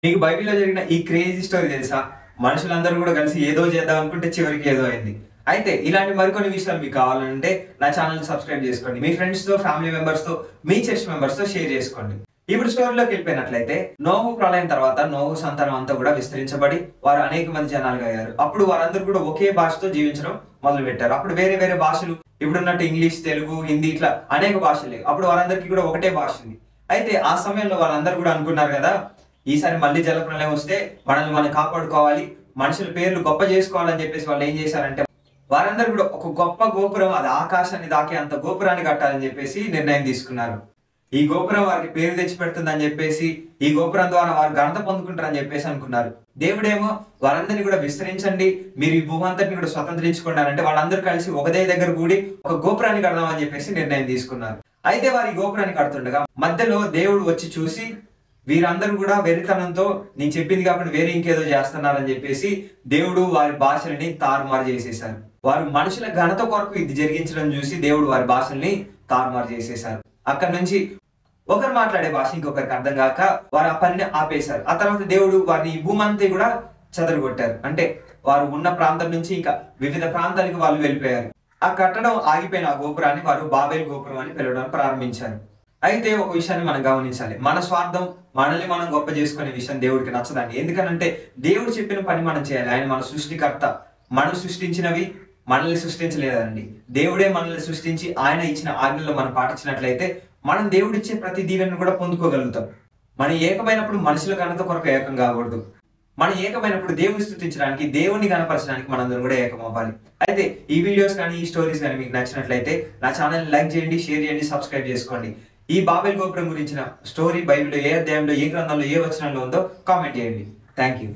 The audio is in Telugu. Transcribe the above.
మీకు బైబిల్లో జరిగిన ఈ క్రేజీ స్టోరీ తెలుసా? మనుషులందరూ కూడా కలిసి ఏదో చేద్దాం అనుకుంటే చివరికి ఏదో అయింది. అయితే ఇలాంటి మరికొన్ని విషయాలు మీకు కావాలంటే నా ఛానల్ సబ్స్క్రైబ్ చేసుకోండి. మీ ఫ్రెండ్స్ తో, ఫ్యామిలీ మెంబర్స్ తో, మీ చర్చ్ మెంబర్స్ తో షేర్ చేసుకోండి. ఇప్పుడు స్టోరీలోకి వెళ్ళిపోయినట్లయితే, నోహు ప్రళయం తర్వాత నోహు సంతానం అంతా కూడా విస్తరించబడి వారు అనేక మంది జనాలుగా అయ్యారు. అప్పుడు వారందరూ కూడా ఒకే భాషతో జీవించడం మొదలు పెట్టారు. అప్పుడు వేరే వేరే భాషలు, ఇప్పుడున్నట్టు ఇంగ్లీష్, తెలుగు, హిందీ ఇట్లా అనేక భాషలు లేవు. అప్పుడు వారందరికీ కూడా ఒకటే భాష ఉంది. అయితే ఆ సమయంలో వాళ్ళందరూ కూడా అనుకున్నారు కదా, ఈసారి మళ్ళీ జలప్రలయం వస్తే మనల్ని మనం కాపాడుకోవాలి, మనుషుల పేర్లు గొప్ప చేసుకోవాలని చెప్పేసి వాళ్ళు ఏం చేశారంటే, వారందరూ కూడా ఒక గొప్ప గోపురం, అది ఆకాశాన్ని దాకే అంత గోపురాన్ని కట్టాలని చెప్పేసి నిర్ణయం తీసుకున్నారు. ఈ గోపురం వారికి పేరు తెచ్చి పెడుతుందని చెప్పేసి, ఈ గోపురం ద్వారా వారు ఘనత పొందుకుంటారని చెప్పేసి అనుకున్నారు. దేవుడేమో వారందరినీ కూడా విస్తరించండి, మీరు ఈ భూమంతటిని కూడా స్వతంత్రించుకున్నారంటే వాళ్ళందరూ కలిసి ఒకదే దగ్గర కూడి ఒక గోపురాన్ని కడదామని చెప్పేసి నిర్ణయం తీసుకున్నారు. అయితే వారి గోపురాన్ని కడుతుండగా మధ్యలో దేవుడు వచ్చి చూసి, వీరందరూ కూడా వెరితనంతో నేను చెప్పింది కాకుండా వేరే ఇంకేదో చేస్తున్నారని చెప్పేసి దేవుడు వారి భాషల్ని తారుమారు చేసేశారు. వారు మనుషుల ఘనత కొరకు ఇది జరిగించడం చూసి దేవుడు వారి భాషల్ని తారుమారు చేసేశారు. అక్కడ నుంచి ఒకరు మాట్లాడే భాష ఇంకొకరికి అర్థం కాక వారు ఆ పనిని ఆపేశారు. ఆ తర్వాత దేవుడు వారిని ఈ భూమంతా కూడా చెదరగొట్టారు. అంటే వారు ఉన్న ప్రాంతం నుంచి ఇంకా వివిధ ప్రాంతాలకు వాళ్ళు వెళ్ళిపోయారు. ఆ కట్టడం ఆగిపోయిన ఆ గోపురాన్ని వారు బాబేల్ గోపురం అని పిలవడం ప్రారంభించారు. అయితే ఒక విషయాన్ని మనం గమనించాలి, మన స్వార్థం, మనల్ని మనం గొప్ప చేసుకునే విషయం దేవుడికి నచ్చదండి. ఎందుకనంటే దేవుడు చెప్పిన పని మనం చేయాలి. ఆయన మన సృష్టికర్త. మనం సృష్టించినవి మనల్ని సృష్టించలేదండి. దేవుడే మనల్ని సృష్టించి ఆయన ఇచ్చిన ఆజ్ఞల్లో మనం పాటించినట్లయితే మనం దేవుడిచ్చే ప్రతి దీవెనను కూడా పొందుకోగలుగుతాం. మనం ఏకమైనప్పుడు మనుషుల ఘనత కొరకు ఏకం కాకూడదు. మనం ఏకమైనప్పుడు దేవుని స్తుతించడానికి, దేవుని గణపరచడానికి మనందరం కూడా ఏకం అవ్వాలి. అయితే ఈ వీడియోస్ కానీ, ఈ స్టోరీస్ కానీ మీకు నచ్చినట్లయితే నా ఛానల్ లైక్ చేయండి, షేర్ చేయండి, సబ్స్క్రైబ్ చేసుకోండి. ఈ బాబేల్ గోపురం గురించిన స్టోరీ బైబిల్లో ఏ అధ్యాయంలో, ఏ గ్రంథంలో, ఏ వచనంలో ఉందో కామెంట్ చేయండి. Thank you.